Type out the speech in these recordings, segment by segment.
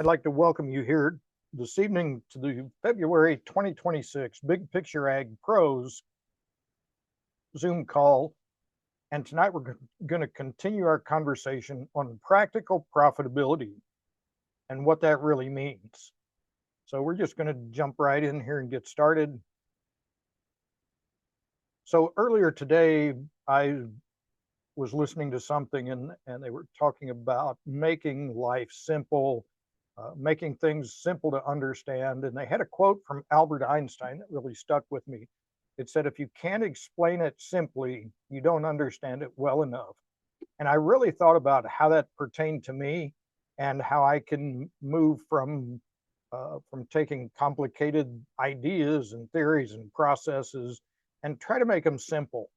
I'd like to welcome you here this evening to the February 2026 Big Picture Ag Pros Zoom call. And tonight we're going to continue our conversation on practical profitability and what that really means. So we're just going to jump right in here and get started. So earlier today, I was listening to something and they were talking about making life simple, making things simple to understand. And they had a quote from Albert Einstein that really stuck with me. It said, if you can't explain it simply, you don't understand it well enough. And I really thought about how that pertained to me and how I can move from taking complicated ideas and theories and processes and try to make them simple,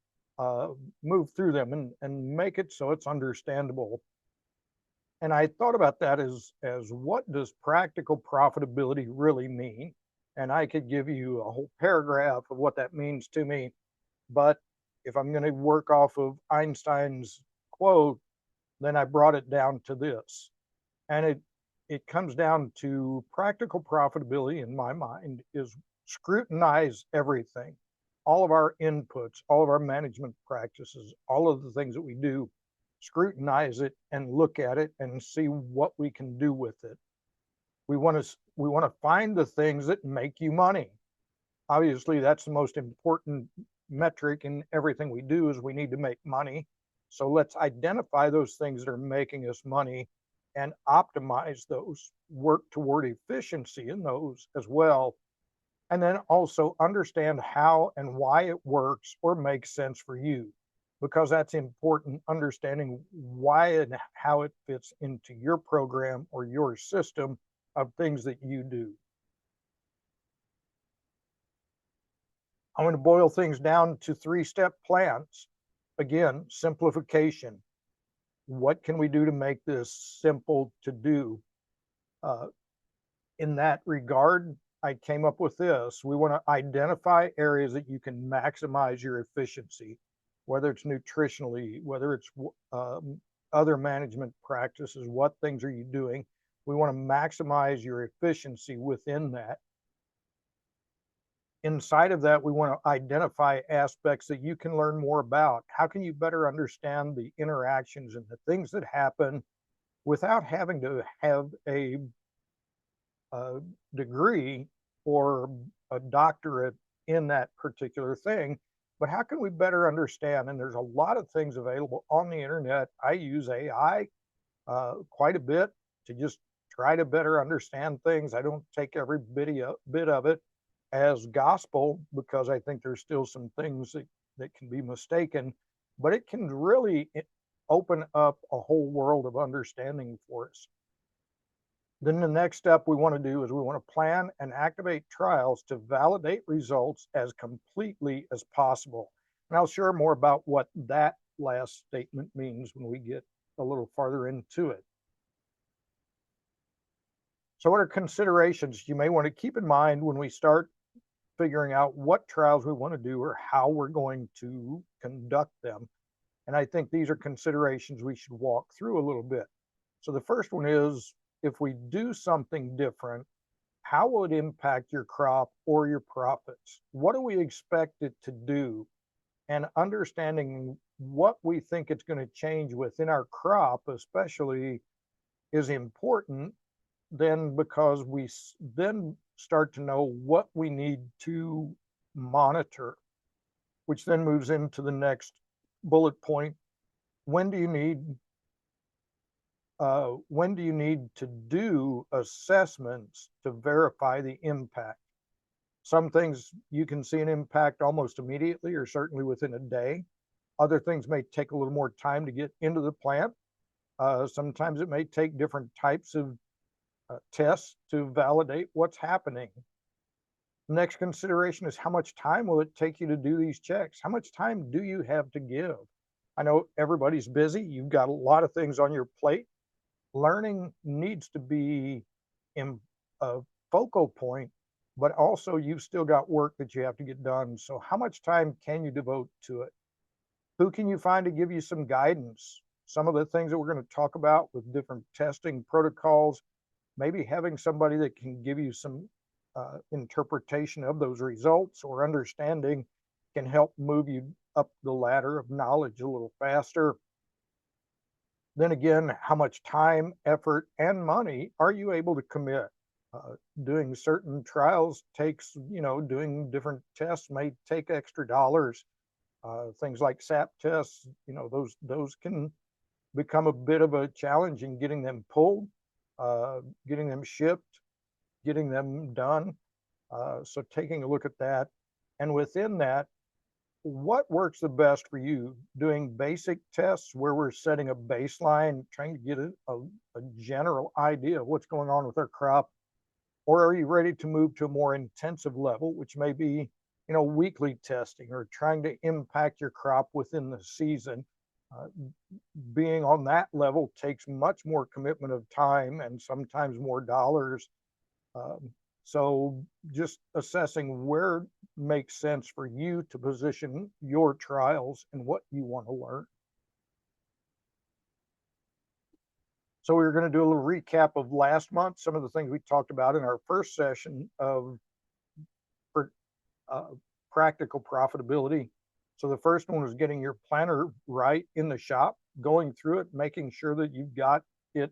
move through them and make it so it's understandable. And I thought about that as what does practical profitability really mean? And I could give you a whole paragraph of what that means to me. But if I'm going to work off of Einstein's quote, then I brought it down to this. And it comes down to practical profitability in my mind is scrutinize everything, all of our inputs, all of our management practices, all of the things that we do, scrutinize it and look at it and see what we can do with it. We want to find the things that make you money. Obviously, that's the most important metric in everything we do is we need to make money. So let's identify those things that are making us money and optimize those, work toward efficiency in those as well. And then also understand how and why it works or makes sense for you, because that's important, understanding why and how it fits into your program or your system of things that you do. I'm going to boil things down to 3-step plans. Again, simplification. What can we do to make this simple to do? In that regard, I came up with this. We want to identify areas that you can maximize your efficiency, whether it's nutritionally, whether it's other management practices, what things are you doing? We want to maximize your efficiency within that. Inside of that, we want to identify aspects that you can learn more about. How can you better understand the interactions and the things that happen without having to have a degree or a doctorate in that particular thing? But how can we better understand? And there's a lot of things available on the internet. I use AI quite a bit to just try to better understand things. I don't take every bit of it as gospel because I think there's still some things that can be mistaken, but it can really open up a whole world of understanding for us. Then the next step we want to do is we want to plan and activate trials to validate results as completely as possible. And I'll share more about what that last statement means when we get a little farther into it. So what are considerations you may want to keep in mind when we start figuring out what trials we want to do or how we're going to conduct them? And I think these are considerations we should walk through a little bit. So the first one is, if we do something different, how will it impact your crop or your profits? What do we expect it to do? And understanding what we think it's going to change within our crop, especially, is important then, because we then start to know what we need to monitor, which then moves into the next bullet point. When do you need to do assessments to verify the impact? Some things you can see an impact almost immediately or certainly within a day. Other things may take a little more time to get into the plant. Sometimes it may take different types of tests to validate what's happening. Next consideration is, how much time will it take you to do these checks? How much time do you have to give? I know everybody's busy. You've got a lot of things on your plate. Learning needs to be in a focal point, but also you've still got work that you have to get done. So how much time can you devote to it? Who can you find to give you some guidance? Some of the things that we're going to talk about with different testing protocols maybe having somebody that can give you some interpretation of those results or understanding can help move you up the ladder of knowledge a little faster. Then again, how much time, effort, and money are you able to commit? Doing certain trials takes, doing different tests may take extra dollars. Things like SAP tests, those can become a bit of a challenge in getting them pulled, getting them shipped, getting them done. So taking a look at that, and within that, what works the best for you? Doing basic tests where we're setting a baseline, trying to get a general idea of what's going on with our crop, or are you ready to move to a more intensive level, which may be, weekly testing or trying to impact your crop within the season? Uh, Being on that level takes much more commitment of time and sometimes more dollars. Um, so just assessing where makes sense for you to position your trials and what you want to learn. So we were going to do a little recap of last month, some of the things we talked about in our first session of uh, practical profitability. So the first one was getting your planner right in the shop, going through it, making sure that you've got it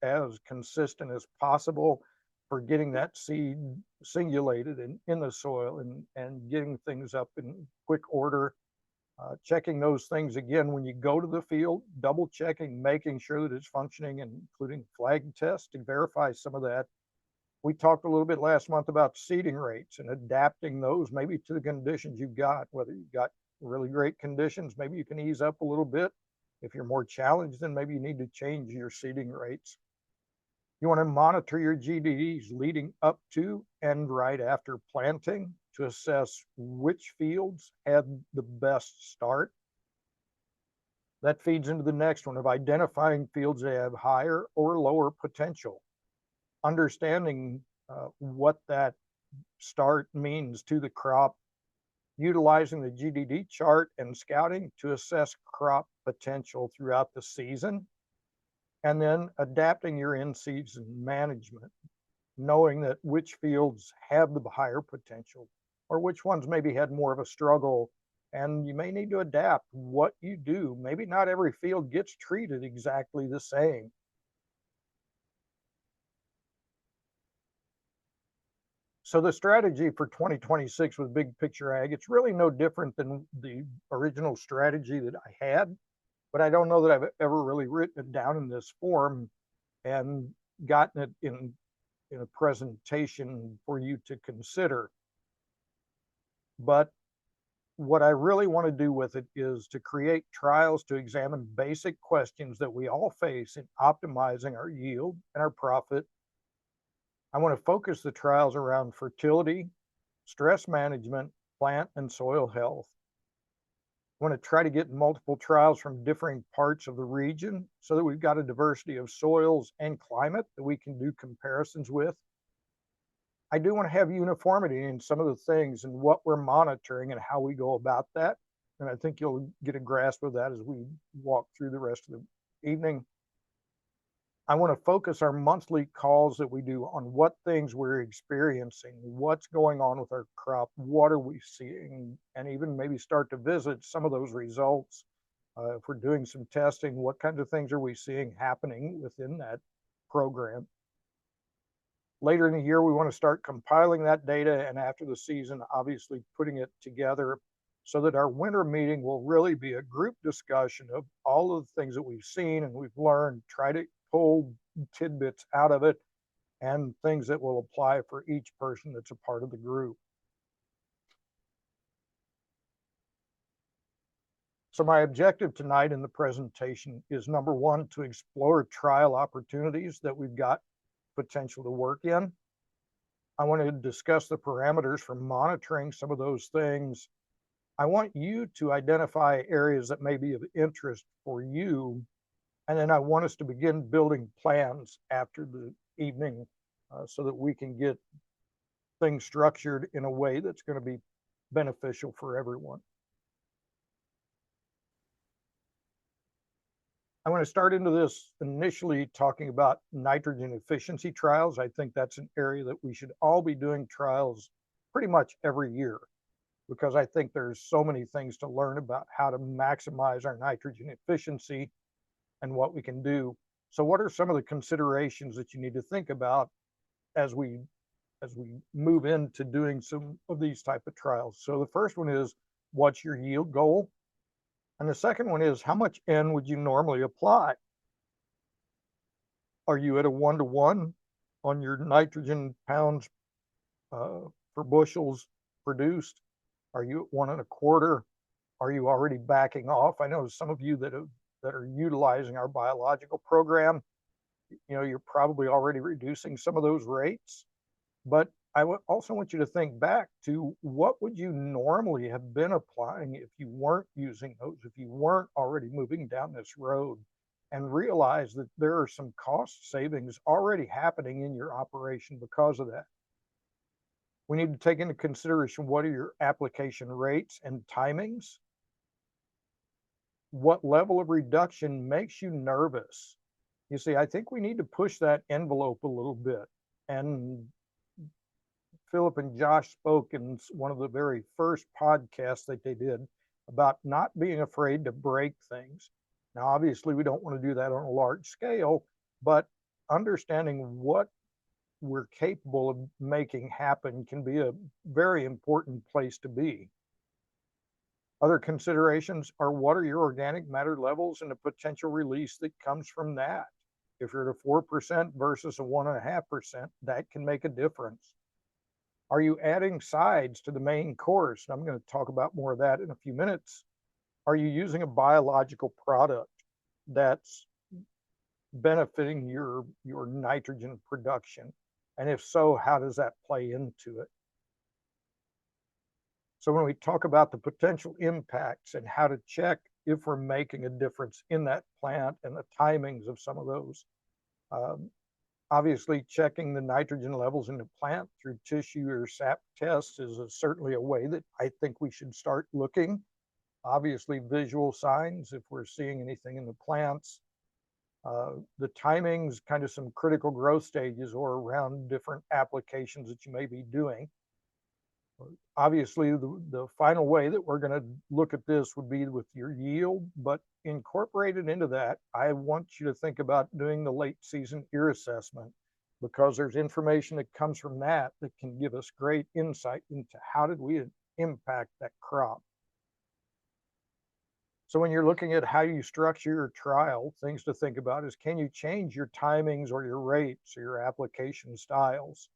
as consistent as possible for getting that seed singulated in the soil and getting things up in quick order. Checking those things again when you go to the field, double checking, making sure that it's functioning, and including flag tests to verify some of that. We talked a little bit last month about seeding rates and adapting those maybe to the conditions you've got. Whether you've got really great conditions, maybe you can ease up a little bit. If you're more challenged, then maybe you need to change your seeding rates. You want to monitor your GDDs leading up to and right after planting to assess which fields had the best start. That feeds into the next one of identifying fields that have higher or lower potential. Understanding what that start means to the crop, utilizing the GDD chart and scouting to assess crop potential throughout the season, and then adapting your in-season management, knowing that which fields have the higher potential or which ones maybe had more of a struggle, and you may need to adapt what you do. Maybe not every field gets treated exactly the same. So the strategy for 2026 with Big Picture Ag, it's really no different than the original strategy that I had, but I don't know that I've ever really written it down in this form and gotten it in a presentation for you to consider. But what I really want to do with it is to create trials to examine basic questions that we all face in optimizing our yield and our profit. I want to focus the trials around fertility, stress management, plant and soil health. I want to try to get multiple trials from differing parts of the region so that we've got a diversity of soils and climate that we can do comparisons with. I do want to have uniformity in some of the things and what we're monitoring and how we go about that. And I think you'll get a grasp of that as we walk through the rest of the evening. I want to focus our monthly calls that we do on what things we're experiencing, what's going on with our crop, what are we seeing, and even maybe start to visit some of those results. If we're doing some testing, what kinds of things are we seeing happening within that program? Later in the year, we want to start compiling that data, and after the season, obviously putting it together so that our winter meeting will really be a group discussion of all of the things that we've seen and we've learned, try to pull tidbits out of it and things that will apply for each person that's a part of the group. So my objective tonight in the presentation is, number one, to explore trial opportunities that we've got potential to work in. I want to discuss the parameters for monitoring some of those things. I want you to identify areas that may be of interest for you. And then I want us to begin building plans after the evening so that we can get things structured in a way that's going to be beneficial for everyone. I want to start into this initially talking about nitrogen efficiency trials. I think that's an area that we should all be doing trials pretty much every year, because I think there's so many things to learn about how to maximize our nitrogen efficiency and what we can do. So what are some of the considerations that you need to think about as we move into doing some of these type of trials? So the first one is, what's your yield goal? And the second one is, how much N would you normally apply? Are you at a 1-to-1 on your nitrogen pounds per bushels produced? Are you at 1.25? Are you already backing off? I know some of you that are utilizing our biological program, you're probably already reducing some of those rates. But I would also want you to think back to, what would you normally have been applying if you weren't using those, if you weren't already moving down this road, and realize that there are some cost savings already happening in your operation because of that. We need to take into consideration, what are your application rates and timings? What level of reduction makes you nervous? You see, I think we need to push that envelope a little bit. And Philip and Josh spoke in one of the very first podcasts that they did about not being afraid to break things. Now, obviously, we don't want to do that on a large scale, but understanding what we're capable of making happen can be a very important place to be. Other considerations are, what are your organic matter levels and the potential release that comes from that? If you're at a 4% versus a 1.5%, that can make a difference. Are you adding sides to the main course? And I'm going to talk about more of that in a few minutes. Are you using a biological product that's benefiting your nitrogen production? And if so, how does that play into it? So when we talk about the potential impacts and how to check if we're making a difference in that plant and the timings of some of those, obviously checking the nitrogen levels in the plant through tissue or sap tests is certainly a way that I think we should start looking. Obviously, visual signs, if we're seeing anything in the plants. The timings, kind of some critical growth stages or around different applications that you may be doing. Obviously, the final way that we're going to look at this would be with your yield, but incorporated into that, I want you to think about doing the late season ear assessment, because there's information that comes from that that can give us great insight into how did we impact that crop. So when you're looking at how you structure your trial, things to think about is, can you change your timings or your rates or your application styles?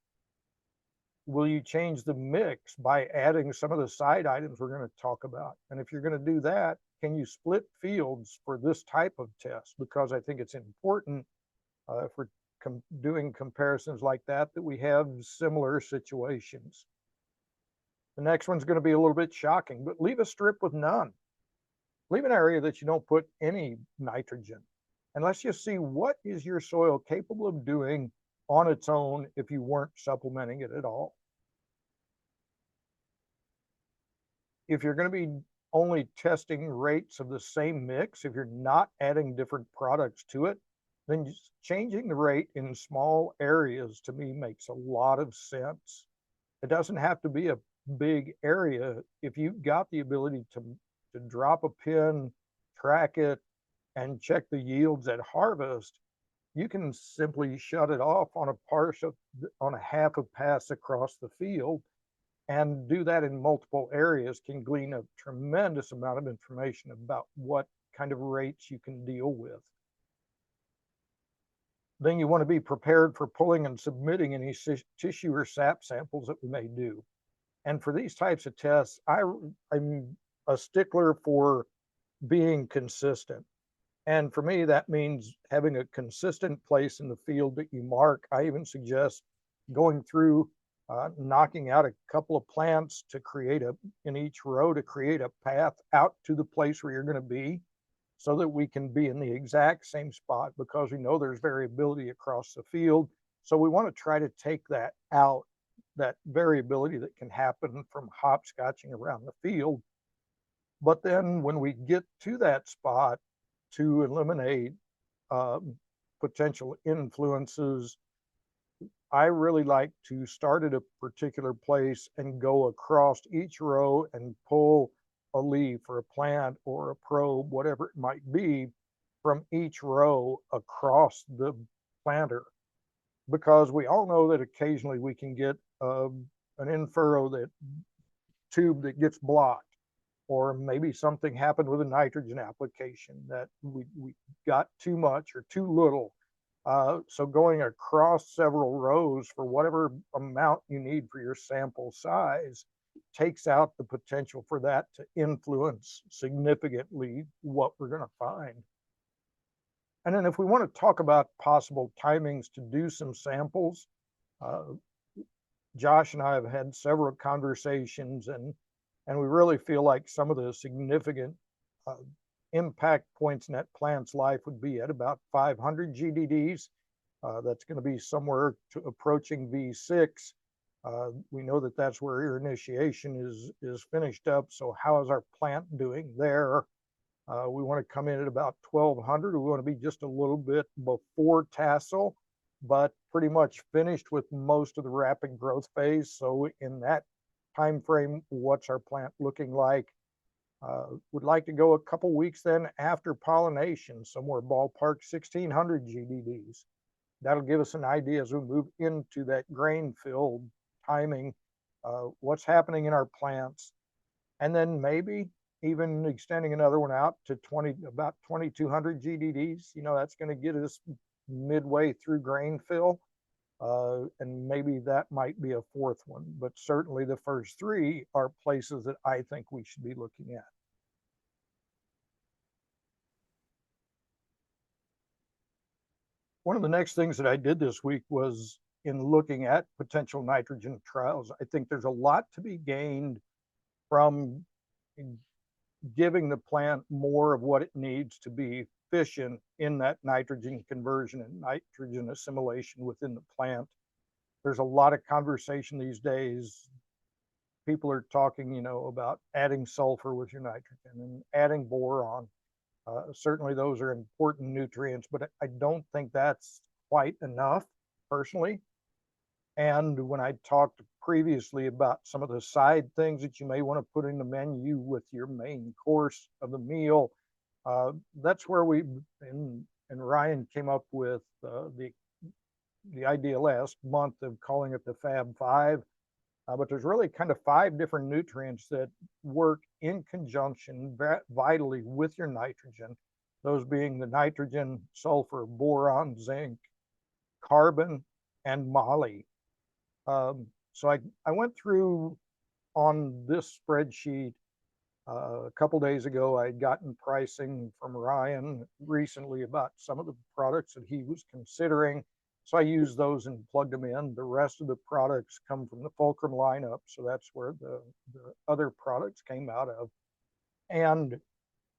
Will you change the mix by adding some of the side items we're going to talk about? And if you're going to do that, can you split fields for this type of test? Because I think it's important, if we're doing comparisons like that we have similar situations. The next one's going to be a little bit shocking, but leave a strip with none. Leave an area that you don't put any nitrogen, and let's just see, what is your soil capable of doing on its own if you weren't supplementing it at all. If you're going to be only testing rates of the same mix, if you're not adding different products to it, then just changing the rate in small areas to me makes a lot of sense. It doesn't have to be a big area. If you've got the ability to drop a pin, track it, and check the yields at harvest, you can simply shut it off on a half a pass across the field, and do that in multiple areas can glean a tremendous amount of information about what kind of rates you can deal with. Then you want to be prepared for pulling and submitting any tissue or sap samples that we may do. And for these types of tests, I'm a stickler for being consistent. And for me, that means having a consistent place in the field that you mark. I even suggest going through, knocking out a couple of plants to create in each row to create a path out to the place where you're going to be, so that we can be in the exact same spot, because we know there's variability across the field. So we want to try to take that out, that variability that can happen from hopscotching around the field. But then when we get to that spot, to eliminate potential influences, I really like to start at a particular place and go across each row and pull a leaf or a plant or a probe, whatever it might be, from each row across the planter. Because we all know that occasionally we can get an in-furrow that tube that gets blocked, or maybe something happened with a nitrogen application that we got too much or too little. So going across several rows for whatever amount you need for your sample size takes out the potential for that to influence significantly what we're going to find. And then if we want to talk about possible timings to do some samples, uh, Josh and I have had several conversations, and we really feel like some of the significant uh, impact points in that plant's life would be at about 500 GDDs. That's going to be somewhere to approaching V6. We know that that's where your initiation is finished up. So how is our plant doing there? We want to come in at about 1200. We want to be just a little bit before tassel, but pretty much finished with most of the rapid growth phase. So in that time frame, what's our plant looking like? Would like to go a couple weeks then after pollination, somewhere ballpark 1600 GDDs. That'll give us an idea as we move into that grain filled timing, what's happening in our plants, and then maybe even extending another one out to about 2200 GDDs. You know, that's going to get us midway through grain fill. And maybe that might be a fourth one, but certainly the first three are places that I think we should be looking at. One of the next things that I did this week was in looking at potential nitrogen trials. I think there's a lot to be gained from giving the plant more of what it needs to be efficient in that nitrogen conversion and nitrogen assimilation within the plant. There's a lot of conversation these days. People are talking, you know, about adding sulfur with your nitrogen and adding boron. Certainly those are important nutrients, but I don't think that's quite enough personally. And when I talked previously about some of the side things that you may want to put in the menu with your main course of the meal, that's where and Ryan came up with the idea last month of calling it the Fab Five. But there's really kind of 5 different nutrients that work in conjunction vitally with your nitrogen, those being the nitrogen, sulfur, boron, zinc, carbon, and moly. So I went through on this spreadsheet a couple days ago. I had gotten pricing from Ryan recently about some of the products that he was considering. So I used those and plugged them in. The rest of the products come from the Fulcrum lineup. So that's where the other products came out of. And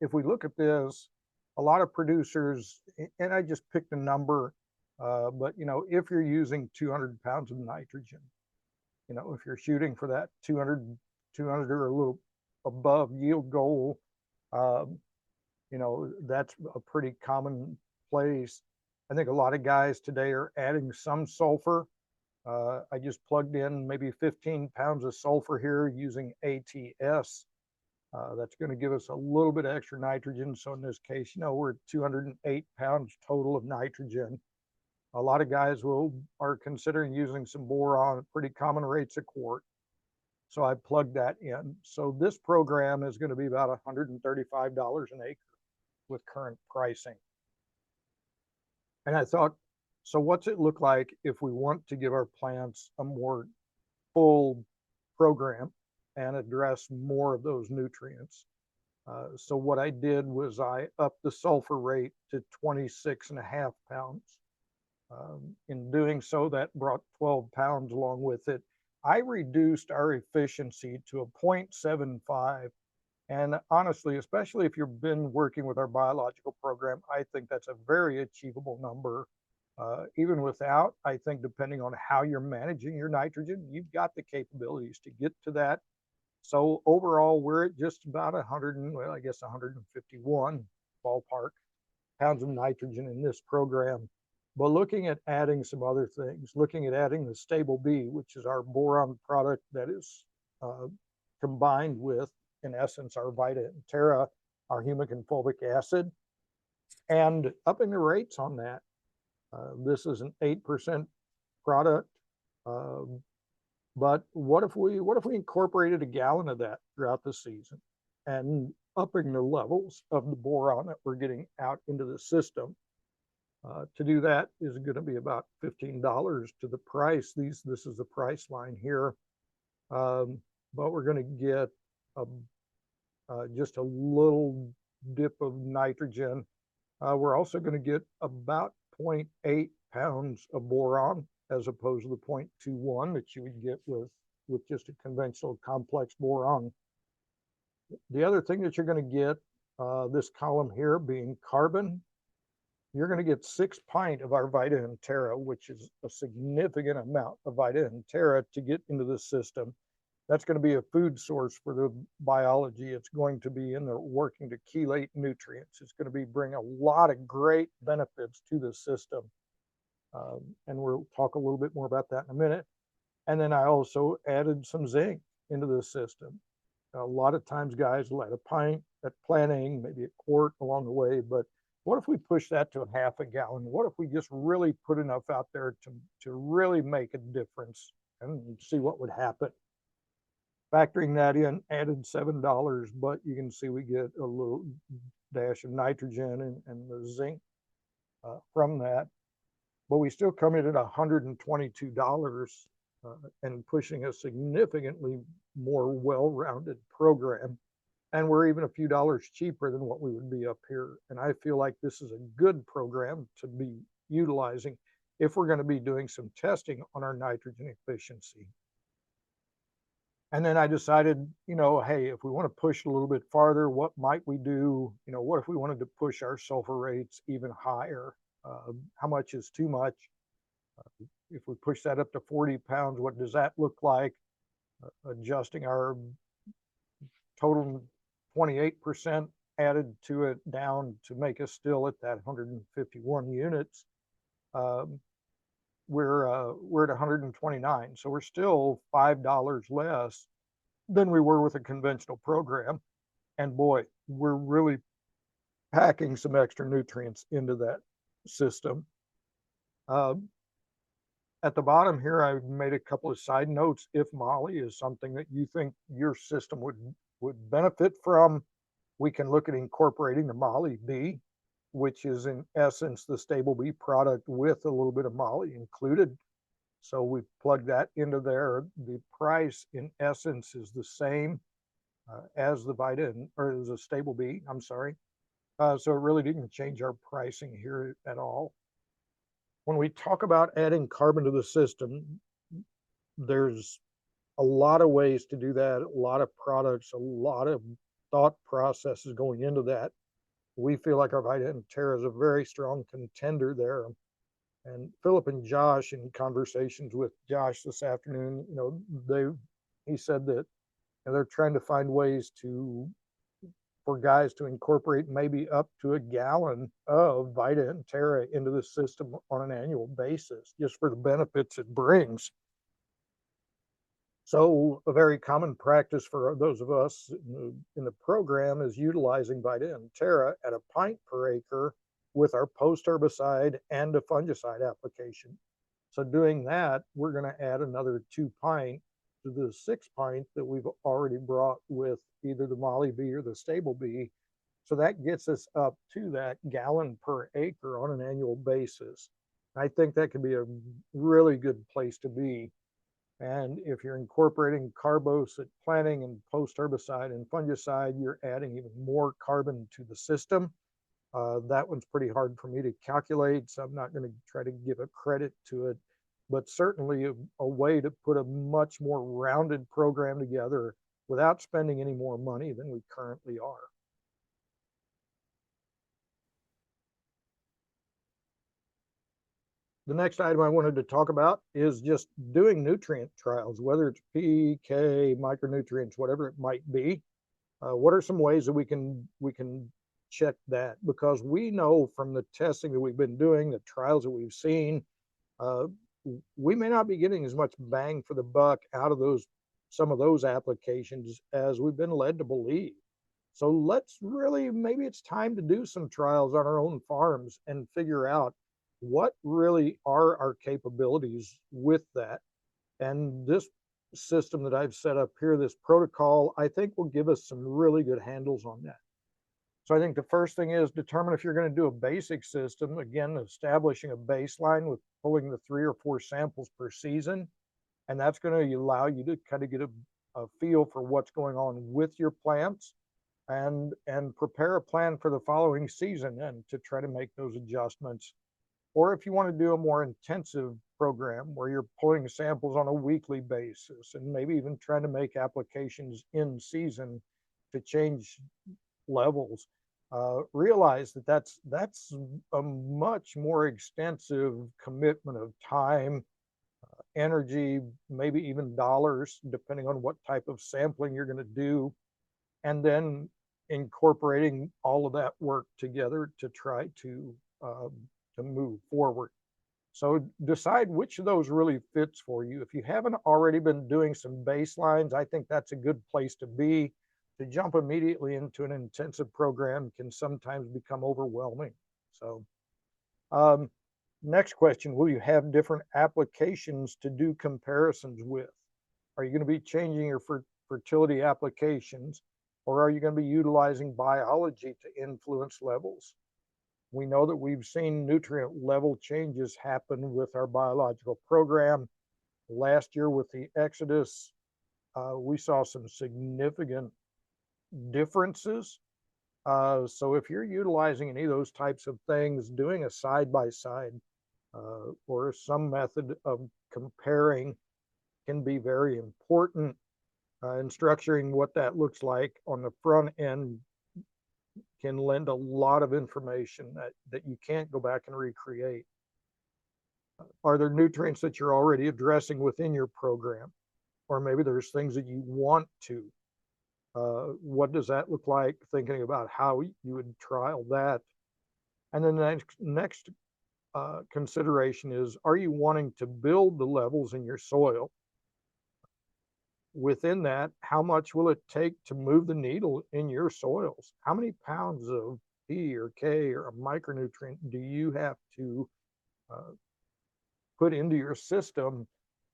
if we look at this, a lot of producers, and I just picked a number, but you know, if you're using 200 pounds of nitrogen, you know, if you're shooting for that 200 or a little above yield goal, you know, that's a pretty common place. I think a lot of guys today are adding some sulfur. I just plugged in maybe 15 pounds of sulfur here using ATS. That's going to give us a little bit of extra nitrogen. So in this case, you know, we're at 208 pounds total of nitrogen. A lot of guys are considering using some boron at pretty common rates a quart. So I plugged that in. So this program is going to be about $135 an acre with current pricing. And I thought, so what's it look like if we want to give our plants a more full program and address more of those nutrients? So what I did was I upped the sulfur rate to 26.5 pounds. In doing so, that brought 12 pounds along with it. I reduced our efficiency to a 0.75. And honestly, especially if you've been working with our biological program, I think that's a very achievable number. Even without, I think depending on how you're managing your nitrogen, you've got the capabilities to get to that. So overall, we're at just about 100, well, I guess 151 ballpark. pounds of nitrogen in this program, but looking at adding some other things, looking at adding the stable B, which is our boron product that is combined with, in essence, our Vita and Terra, our humic and fulvic acid, and upping the rates on that. This is an 8% product, but what if we incorporated a gallon of that throughout the season, and upping the levels of the boron that we're getting out into the system? To do that is going to be about $15 to the price. This is the price line here, but we're going to get just a little dip of nitrogen. We're also going to get about 0.8 pounds of boron, as opposed to the 0.21 that you would get with just a conventional complex boron. The other thing that you're going to get, this column here being carbon, you're going to get 6 pints of our Vita and Terra, which is a significant amount of Vita and Terra to get into the system. That's going to be a food source for the biology. It's going to be in there working to chelate nutrients. It's going to bring a lot of great benefits to the system. And we'll talk a little bit more about that in a minute. And then I also added some zinc into the system. A lot of times guys will add a pint at planting, maybe a quart along the way, but what if we push that to a half a gallon? What if we just really put enough out there to really make a difference and see what would happen? Factoring that in, added $7, but you can see we get a little dash of nitrogen and the zinc from that. But we still come in at $122 and pushing a significantly more well-rounded program. And we're even a few dollars cheaper than what we would be up here. And I feel like this is a good program to be utilizing if we're going to be doing some testing on our nitrogen efficiency. And then I decided, hey, if we want to push it a little bit farther, what might we do? What if we wanted to push our sulfur rates even higher? How much is too much? If we push that up to 40 pounds, what does that look like? Adjusting our total 28% added to it down to make us still at that 151 units. We're at 129, so we're still $5 less than we were with a conventional program. And boy, we're really packing some extra nutrients into that system. At the bottom here, I made a couple of side notes. If Molly is something that you think your system would benefit from, we can look at incorporating the Molly B, which is in essence the stable B product with a little bit of Molly included. So we plug that into there. The price in essence is the same as the Vita or as a stable B, I'm sorry. So it really didn't change our pricing here at all. When we talk about adding carbon to the system, there's a lot of ways to do that, a lot of products, a lot of thought processes going into that. We feel like our Vita and Terra is a very strong contender there. And Philip and Josh, in conversations with Josh this afternoon, he said that they're trying to find ways for guys to incorporate maybe up to a gallon of Vita and Terra into the system on an annual basis, just for the benefits it brings. So a very common practice for those of us in the program is utilizing Vita and Terra at a pint per acre with our post-herbicide and a fungicide application. So doing that, we're going to add another 2 pints to the 6 pints that we've already brought with either the Molly B or the stable B. So that gets us up to that gallon per acre on an annual basis. I think that could be a really good place to be. And if you're incorporating carbos at planting and post-herbicide and fungicide, you're adding even more carbon to the system. That one's pretty hard for me to calculate, so I'm not going to try to give a credit to it, but certainly a way to put a much more rounded program together without spending any more money than we currently are. The next item I wanted to talk about is just doing nutrient trials, whether it's P, K, micronutrients, whatever it might be. What are some ways that we can check that, because we know from the testing that we've been doing, the trials that we've seen, uh, we may not be getting as much bang for the buck out of some of those applications as we've been led to believe. So let's really, maybe it's time to do some trials on our own farms and figure out what really are our capabilities with that. And this system that I've set up here, this protocol, I think will give us some really good handles on that. So I think the first thing is determine if you're going to do a basic system, again, establishing a baseline with pulling the 3 or 4 samples per season. And that's going to allow you to kind of get a feel for what's going on with your plants and prepare a plan for the following season and to try to make those adjustments. Or if you want to do a more intensive program where you're pulling samples on a weekly basis and maybe even trying to make applications in season to change levels, realize that that's a much more extensive commitment of time, energy, maybe even dollars, depending on what type of sampling you're going to do, and then incorporating all of that work together to try to move forward. So decide which of those really fits for you. If you haven't already been doing some baselines, I think that's a good place to be. To jump immediately into an intensive program can sometimes become overwhelming. So next question, will you have different applications to do comparisons with? Are you going to be changing your fertility applications, or are you going to be utilizing biology to influence levels? We know that we've seen nutrient level changes happen with our biological program. Last year with the Exodus, we saw some significant differences. So if you're utilizing any of those types of things, doing a side-by-side or some method of comparing can be very important. And structuring what that looks like on the front end can lend a lot of information that you can't go back and recreate. Are there nutrients that you're already addressing within your program? Or maybe there's things that you want to. What does that look like? Thinking about how you would trial that. And then the next consideration is, are you wanting to build the levels in your soil? Within that, how much will it take to move the needle in your soils? How many pounds of P or K or a micronutrient do you have to put into your system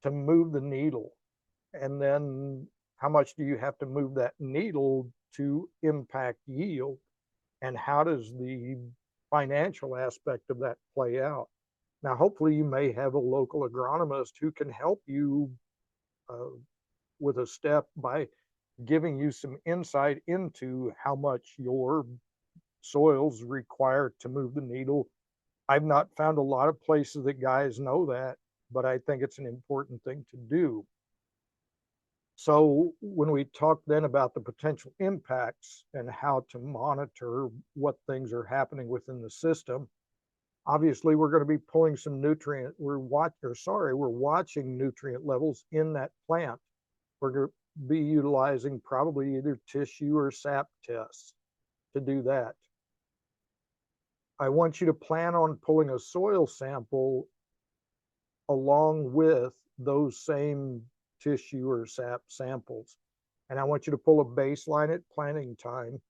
to move the needle? And then how much do you have to move that needle to impact yield? And how does the financial aspect of that play out? Now, hopefully you may have a local agronomist who can help you with a step by giving you some insight into how much your soils require to move the needle. I've not found a lot of places that guys know that, but I think it's an important thing to do. So when we talk then about the potential impacts and how to monitor what things are happening within the system, obviously we're going to be pulling some nutrient, we're watching nutrient levels in that plant. We're going to be utilizing probably either tissue or sap tests to do that. I want you to plan on pulling a soil sample along with those same tissue or sap samples. And I want you to pull a baseline at planting time.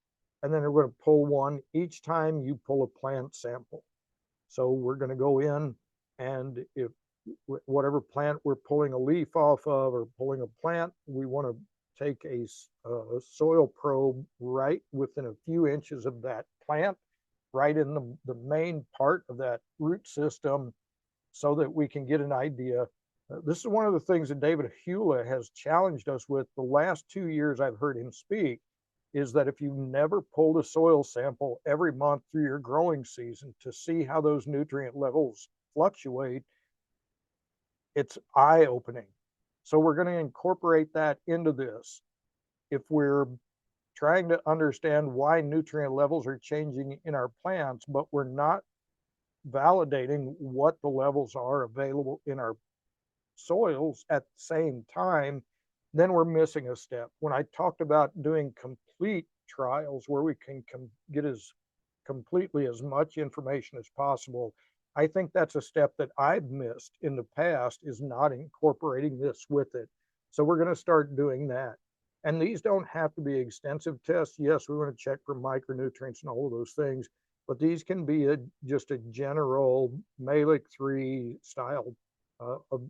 And then we're going to pull one each time you pull a plant sample. So we're going to go in, and if whatever plant we're pulling a leaf off of or pulling a plant, we want to take a soil probe right within a few inches of that plant, right in the main part of that root system, so that we can get an idea. This is one of the things that David Hewlett has challenged us with the last 2 years I've heard him speak, is that if you've never pulled a soil sample every month through your growing season to see how those nutrient levels fluctuate, it's eye-opening. So we're going to incorporate that into this. If we're trying to understand why nutrient levels are changing in our plants, but we're not validating what the levels are available in our soils at the same time, then we're missing a step. When I talked about doing complete trials where we can get as completely as much information as possible. I think that's a step that I've missed in the past, is not incorporating this with it. So we're going to start doing that. And these don't have to be extensive tests. Yes, we want to check for micronutrients and all of those things, but these can be just a general Malick 3 style of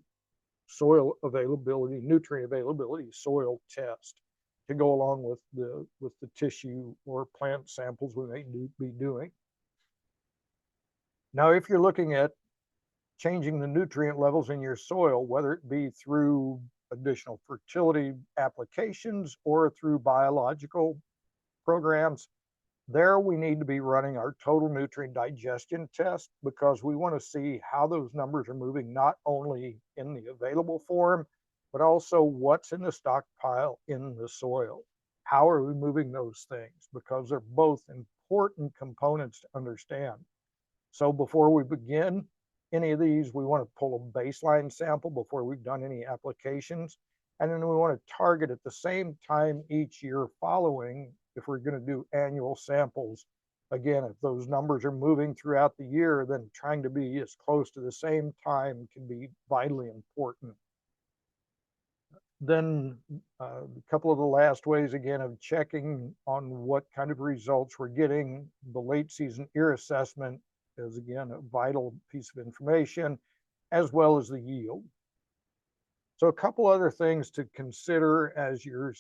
soil availability, nutrient availability soil test to go along with the tissue or plant samples we may be doing. Now, if you're looking at changing the nutrient levels in your soil, whether it be through additional fertility applications or through biological programs, there we need to be running our total nutrient digestion test, because we want to see how those numbers are moving, not only in the available form, but also what's in the stockpile in the soil. How are we moving those things? Because they're both important components to understand. So before we begin any of these, we want to pull a baseline sample before we've done any applications. And then we want to target at the same time each year following, if we're going to do annual samples. Again, if those numbers are moving throughout the year, then trying to be as close to the same time can be vitally important. Then a couple of the last ways, again, of checking on what kind of results we're getting. The late season ear assessment is, again, a vital piece of information, as well as the yield. So a couple other things to consider as you're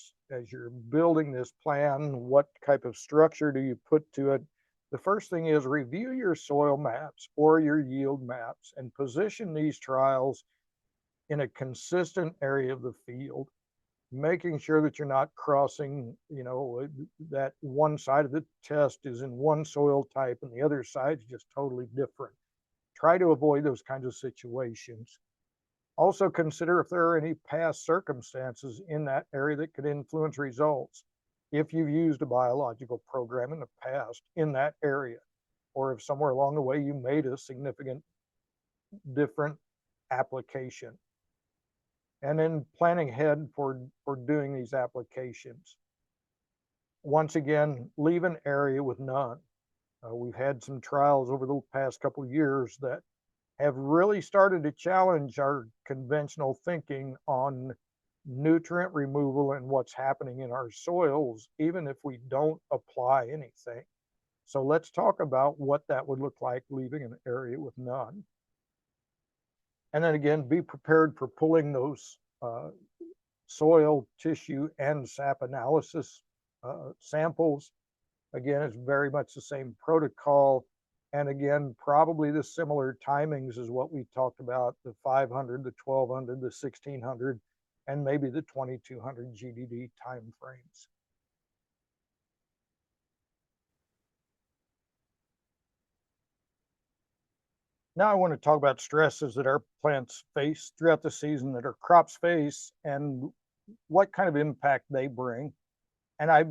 building this plan. What type of structure do you put to it? The first thing is review your soil maps or your yield maps and position these trials in a consistent area of the field, making sure that you're not crossing, that one side of the test is in one soil type and the other side is just totally different. Try to avoid those kinds of situations. Also consider if there are any past circumstances in that area that could influence results. If you've used a biological program in the past in that area, or if somewhere along the way you made a significant different application. And then planning ahead for doing these applications. Once again, leave an area with none. We've had some trials over the past couple of years that have really started to challenge our conventional thinking on nutrient removal and what's happening in our soils, even if we don't apply anything. So let's talk about what that would look like, leaving an area with none. And then again, be prepared for pulling those soil, tissue, and sap analysis samples. Again, it's very much the same protocol. And again, probably the similar timings as what we talked about, the 500, the 1200, the 1600, and maybe the 2200 GDD timeframes. Now I want to talk about stresses that our plants face throughout the season, that our crops face, and what kind of impact they bring. And I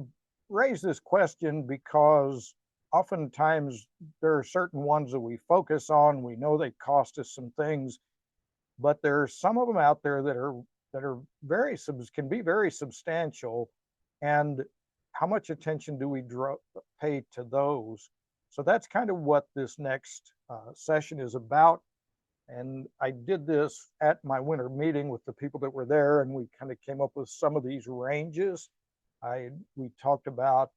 raise this question because oftentimes there are certain ones that we focus on. We know they cost us some things, but there are some of them out there that are can be very substantial. And how much attention do we pay to those? So that's kind of what this next session is about. And I did this at my winter meeting with the people that were there, and we kind of came up with some of these ranges. We talked about,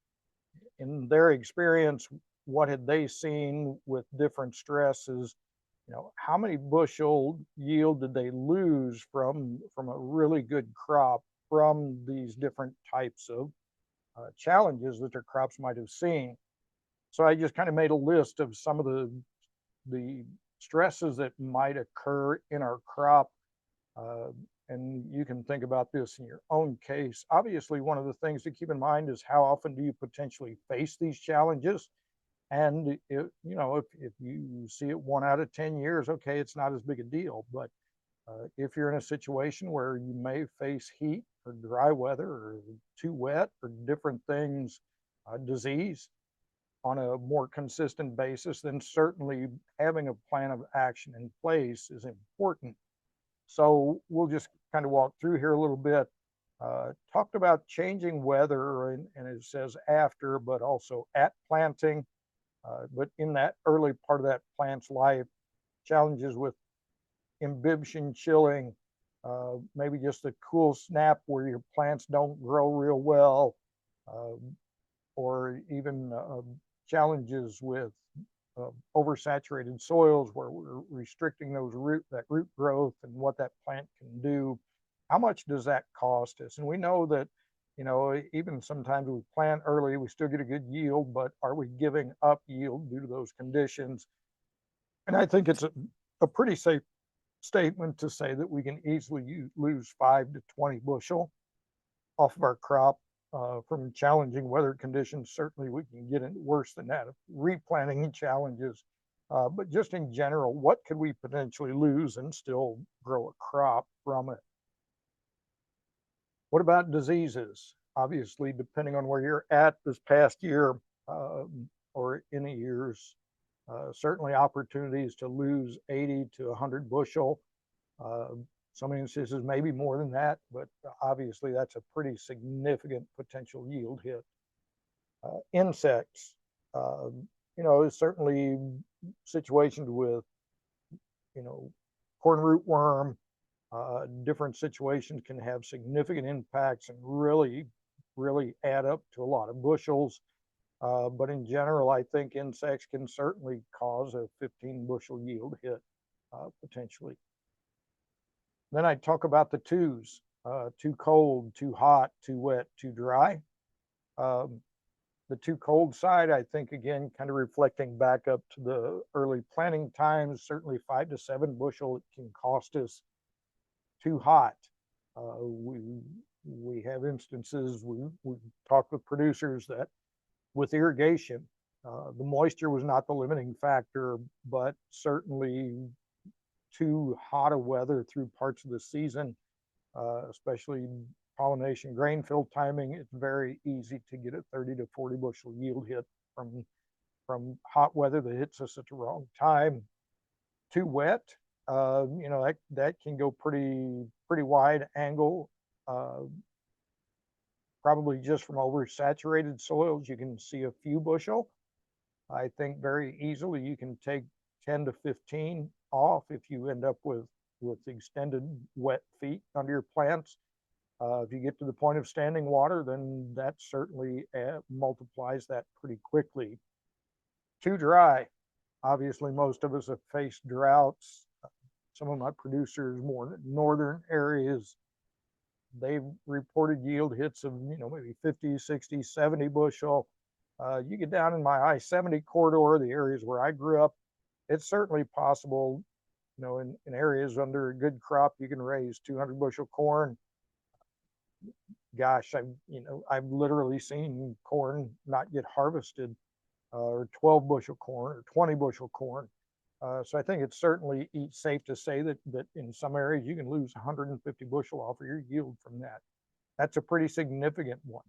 in their experience, what had they seen with different stresses. How many bushel yield did they lose from a really good crop from these different types of challenges that their crops might have seen. So I just kind of made a list of some of the stresses that might occur in our crop. And you can think about this in your own case. Obviously, one of the things to keep in mind is how often do you potentially face these challenges? And if you see it 1 out of 10 years, okay, it's not as big a deal. But if you're in a situation where you may face heat or dry weather or too wet or different things, disease, on a more consistent basis, then certainly having a plan of action in place is important. So we'll just kind of walk through here a little bit. Talked about changing weather, and it says after, but also at planting. But in that early part of that plant's life, challenges with imbibition chilling, maybe just a cool snap where your plants don't grow real well, uh, or even challenges with oversaturated soils where we're restricting that root growth and what that plant can do. How much does that cost us? And we know that, even sometimes we plant early, we still get a good yield, but are we giving up yield due to those conditions? And I think it's a pretty safe statement to say that we can easily lose 5 to 20 bushel off of our crop from challenging weather conditions. Certainly we can get into worse than that, replanting challenges. But just in general, what could we potentially lose and still grow a crop from it? What about diseases? Obviously, depending on where you're at this past year or any years, certainly opportunities to lose 80 to 100 bushel. Some instances maybe more than that, but obviously that's a pretty significant potential yield hit. Insects, certainly situations with, corn rootworm, different situations can have significant impacts and really, really add up to a lot of bushels. But in general, I think insects can certainly cause a 15 bushel yield hit potentially. Then I talk about the twos, too cold, too hot, too wet, too dry. The too cold side, I think, again, kind of reflecting back up to the early planting times, certainly 5 to 7 bushel it can cost us. Too hot. We have instances, we talk with producers that with irrigation, the moisture was not the limiting factor, but certainly too hot a weather through parts of the season, especially pollination grain fill timing, it's very easy to get a 30 to 40 bushel yield hit from hot weather that hits us at the wrong time. Too wet, that can go pretty wide angle. Probably just from oversaturated soils, you can see a few bushel. I think very easily you can take 10 to 15 off if you end up with extended wet feet under your plants. If you get to the point of standing water, then that certainly multiplies that pretty quickly. Too dry. Obviously, most of us have faced droughts. Some of my producers, more northern areas, they've reported yield hits of, maybe 50, 60, 70 bushel. You get down in my I-70 corridor, the areas where I grew up, it's certainly possible, in areas under a good crop, you can raise 200 bushel corn. Gosh, I've literally seen corn not get harvested, or 12 bushel corn or 20 bushel corn. So I think it's certainly safe to say that in some areas you can lose 150 bushel off of your yield from that. That's a pretty significant one.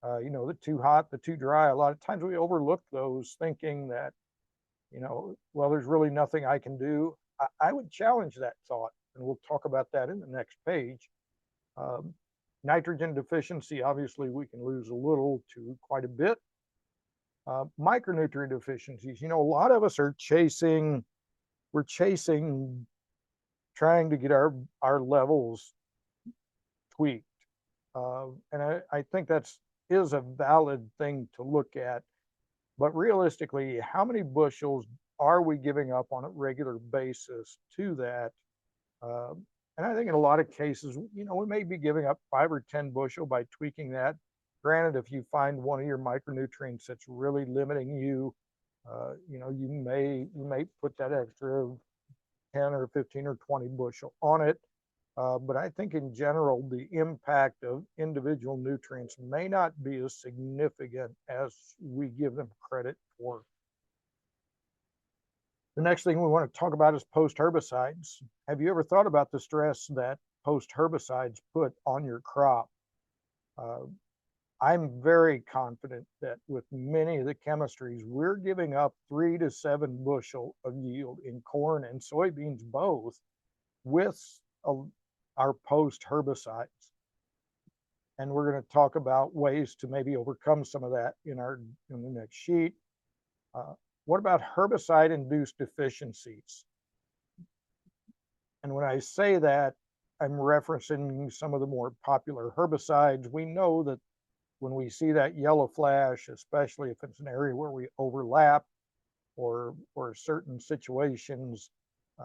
The too hot, the too dry, a lot of times we overlook those thinking that, well, there's really nothing I can do. I would challenge that thought, and we'll talk about that in the next page. Nitrogen deficiency, obviously we can lose a little to quite a bit. Micronutrient deficiencies, a lot of us are chasing, trying to get our levels tweaked. And I think is a valid thing to look at. But realistically, how many bushels are we giving up on a regular basis to that? And I think in a lot of cases, we may be giving up 5 or 10 bushel by tweaking that. Granted, if you find one of your micronutrients that's really limiting you, you may put that extra 10 or 15 or 20 bushel on it. But I think in general, the impact of individual nutrients may not be as significant as we give them credit for. The next thing we want to talk about is post-herbicides. Have you ever thought about the stress that post-herbicides put on your crop? I'm very confident that with many of the chemistries, we're giving up 3 to 7 bushel of yield in corn and soybeans both with our post-herbicides. And we're going to talk about ways to maybe overcome some of that in the next sheet. What about herbicide-induced deficiencies? And when I say that, I'm referencing some of the more popular herbicides. We know that when we see that yellow flash, especially if it's an area where we overlap or certain situations,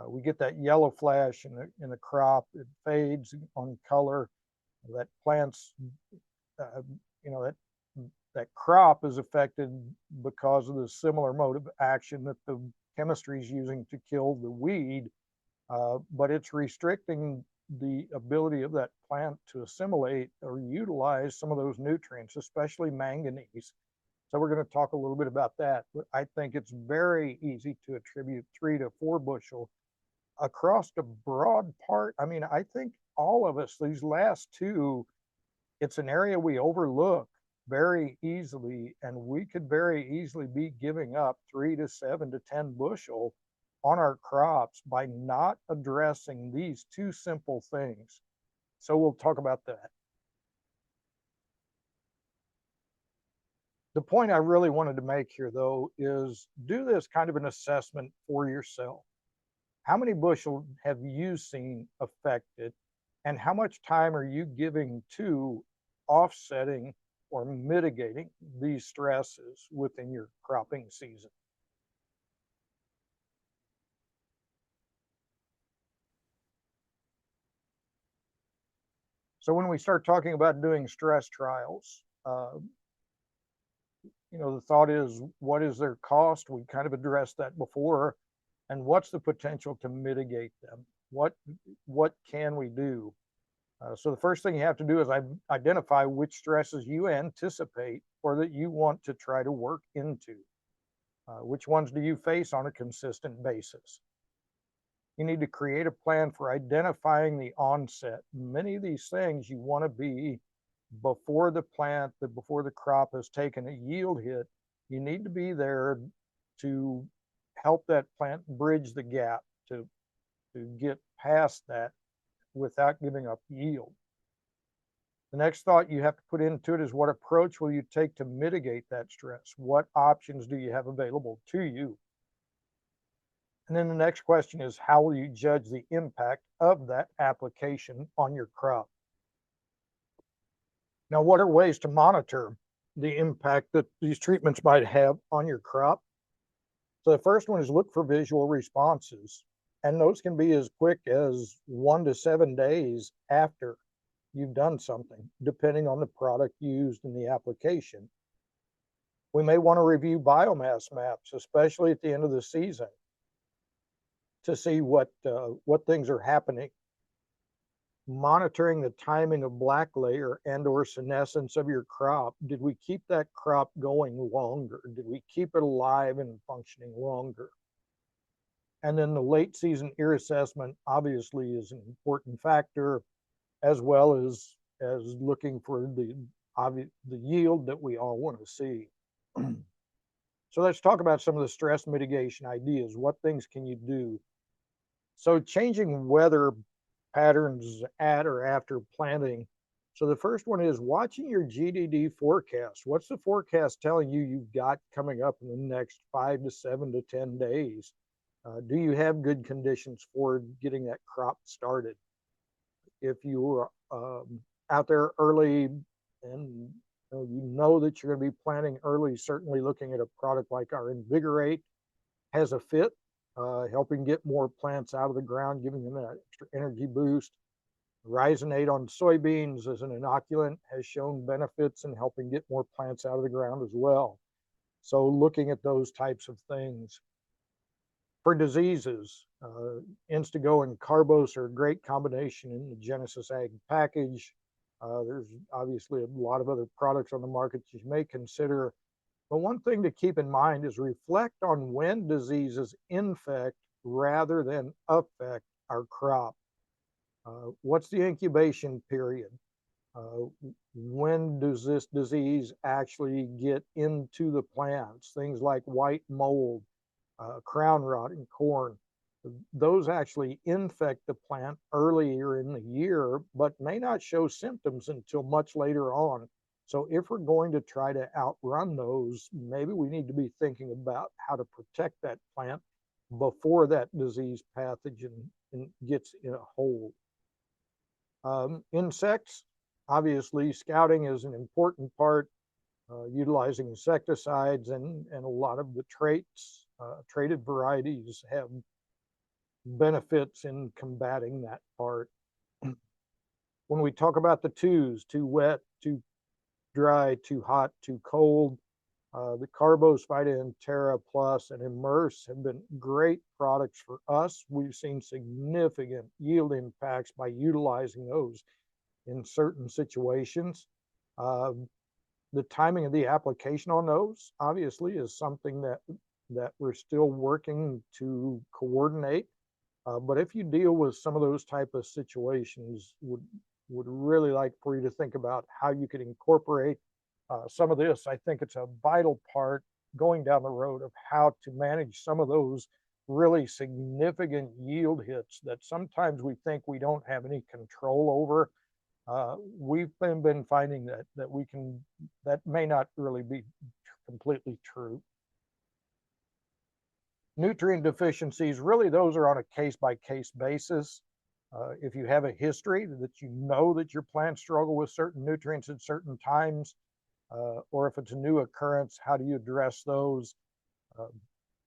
we get that yellow flash in the crop. It fades on color. That plants, uh, you know, that crop is affected because of the similar mode of action that the chemistry is using to kill the weed, but it's restricting the ability of that plant to assimilate or utilize some of those nutrients, especially manganese. So we're going to talk a little bit about that. But I think it's very easy to attribute 3 to 4 bushel across the broad part. I mean, I think all of us, these last two, it's an area we overlook very easily, and we could very easily be giving up 3 to 7 to 10 bushel on our crops by not addressing these two simple things. So we'll talk about that. The point I really wanted to make here, though, is do this kind of an assessment for yourself. How many bushel have you seen affected, and how much time are you giving to offsetting or mitigating these stresses within your cropping season? So when we start talking about doing stress trials, the thought is, what is their cost? We kind of addressed that before. And what's the potential to mitigate them? What can we do? So the first thing you have to do is identify which stresses you anticipate or that you want to try to work into. Which ones do you face on a consistent basis? You need to create a plan for identifying the onset. Many of these things you want to be before the crop has taken a yield hit. You need to be there to help that plant bridge the gap to get past that without giving up yield. The next thought you have to put into it is, what approach will you take to mitigate that stress? What options do you have available to you? And then the next question is, how will you judge the impact of that application on your crop? Now, what are ways to monitor the impact that these treatments might have on your crop? So the first one is look for visual responses. And those can be as quick as 1 to 7 days after you've done something, depending on the product used in the application. We may want to review biomass maps, especially at the end of the season, to see what things are happening. Monitoring the timing of black layer and or senescence of your crop. Did we keep that crop going longer? Did we keep it alive and functioning longer? And then the late season ear assessment obviously is an important factor, as well as looking for the yield that we all want to see. So let's talk about some of the stress mitigation ideas. What things can you do? So changing weather patterns at or after planting. So the first one is watching your GDD forecast. What's the forecast telling you you've got coming up in the next 5 to 7 to 10 days? Do you have good conditions for getting that crop started? If you are out there early and you know that you're going to be planting early, certainly looking at a product like our Invigorate has a fit, helping get more plants out of the ground, giving them that extra energy boost. Rhizinate on soybeans as an inoculant has shown benefits in helping get more plants out of the ground as well. So looking at those types of things. For diseases, Instago and Carbos are a great combination in the Genesis Ag package. There's obviously a lot of other products on the market you may consider. But one thing to keep in mind is reflect on when diseases infect rather than affect our crop. What's the incubation period? When does this disease actually get into the plants? Things like white mold, crown rot in corn. Those actually infect the plant earlier in the year, but may not show symptoms until much later on. So if we're going to try to outrun those, maybe we need to be thinking about how to protect that plant before that disease pathogen gets in a hold. Insects, obviously, scouting is an important part, utilizing insecticides, and a lot of the traded varieties have benefits in combating that part. When we talk about the twos, too wet, too dry, too hot, too cold, the Carbos, Vita and Terra Plus and Immerse have been great products for us. We've seen significant yield impacts by utilizing those in certain situations. The timing of the application on those obviously is something that we're still working to coordinate. But if you deal with some of those type of situations, would really like for you to think about how you could incorporate some of this. I think it's a vital part going down the road of how to manage some of those really significant yield hits that sometimes we think we don't have any control over. We've been finding that may not really be completely true. Nutrient deficiencies, really those are on a case-by-case basis. If you have a history that you know that your plants struggle with certain nutrients at certain times, or if it's a new occurrence, how do you address those?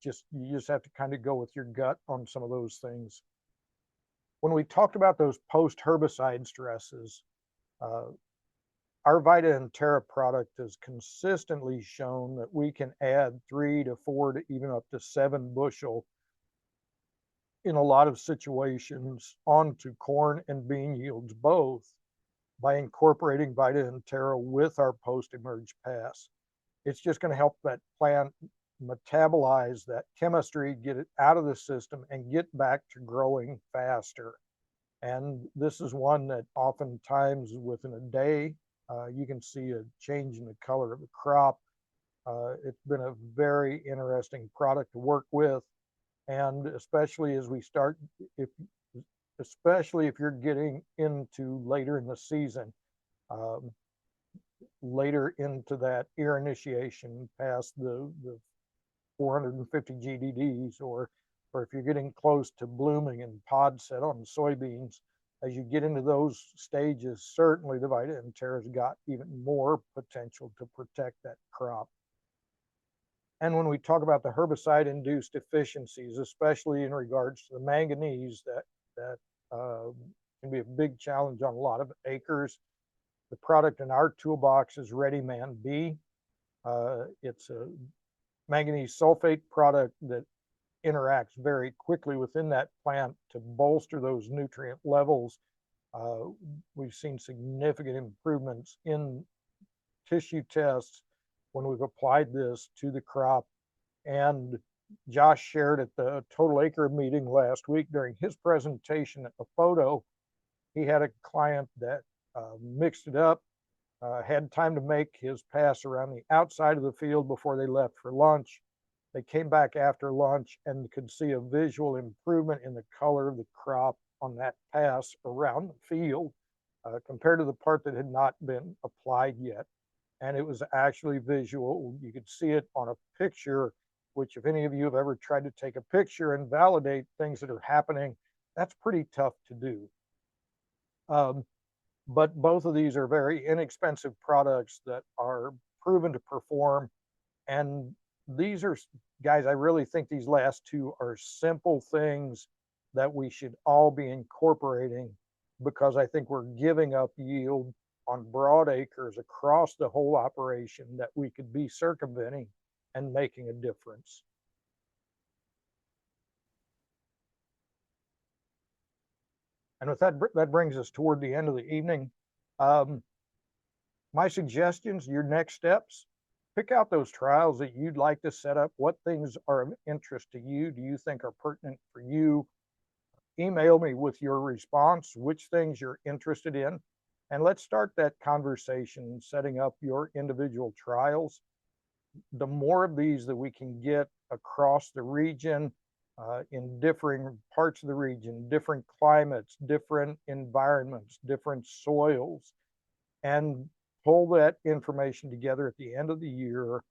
You just have to kind of go with your gut on some of those things. When we talked about those post-herbicide stresses, our Vita and Terra product has consistently shown that we can add 3 to 4 to even up to 7 bushel in a lot of situations onto corn and bean yields both by incorporating Vita and Terra with our post-emerge pass. It's just going to help that plant metabolize that chemistry, get it out of the system, and get back to growing faster. And this is one that oftentimes within a day, you can see a change in the color of the crop. It's been a very interesting product to work with. And especially as we start, especially if you're getting into later in the season, later into that ear initiation past the 450 GDDs, or if you're getting close to blooming and pod set on soybeans, as you get into those stages, certainly the Vita and Terra's got even more potential to protect that crop. And when we talk about the herbicide-induced deficiencies, especially in regards to the manganese, that can be a big challenge on a lot of acres. The product in our toolbox is Ready Man B. It's a manganese sulfate product that interacts very quickly within that plant to bolster those nutrient levels. We've seen significant improvements in tissue tests when we've applied this to the crop. And Josh shared at the Total Acre meeting last week during his presentation a photo. He had a client that mixed it up, had time to make his pass around the outside of the field before they left for lunch. They came back after lunch and could see a visual improvement in the color of the crop on that pass around the field compared to the part that had not been applied yet. And it was actually visual. You could see it on a picture, which if any of you have ever tried to take a picture and validate things that are happening, that's pretty tough to do. But both of these are very inexpensive products that are proven to perform. And these are, guys, I really think these last two are simple things that we should all be incorporating, because I think we're giving up yield on broad acres across the whole operation that we could be circumventing and making a difference. And with that, that brings us toward the end of the evening. My suggestions, your next steps, pick out those trials that you'd like to set up. What things are of interest to you? Do you think are pertinent for you? Email me with your response, which things you're interested in, and let's start that conversation setting up your individual trials. The more of these that we can get across the region, in differing parts of the region, different climates, different environments, different soils, and pull that information together at the end of the year,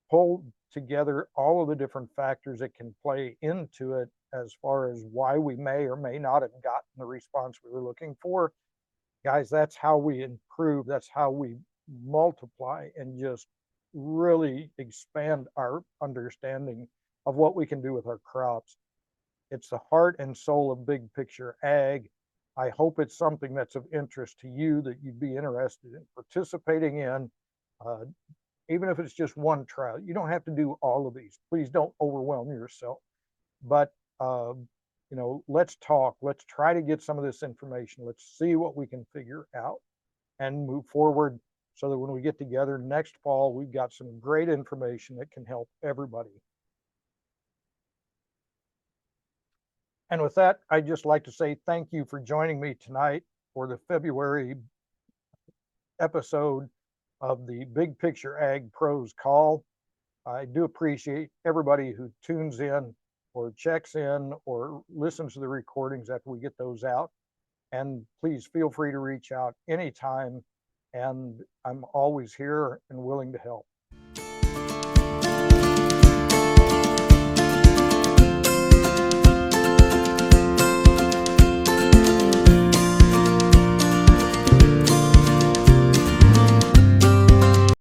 pull together all of the different factors that can play into it as far as why we may or may not have gotten the response we were looking for. Guys, that's how we improve. That's how we multiply and just really expand our understanding of what we can do with our crops. It's the heart and soul of big picture ag. I hope it's something that's of interest to you, that you'd be interested in participating in, uh, even if it's just one trial. You don't have to do all of these. Please don't overwhelm yourself. But let's talk. Let's try to get some of this information. Let's see what we can figure out and move forward so that when we get together next fall, we've got some great information that can help everybody. And with that, I'd just like to say thank you for joining me tonight for the February episode of the Big Picture Ag Pros Call. I do appreciate everybody who tunes in or checks in or listens to the recordings after we get those out. And please feel free to reach out anytime. And I'm always here and willing to help.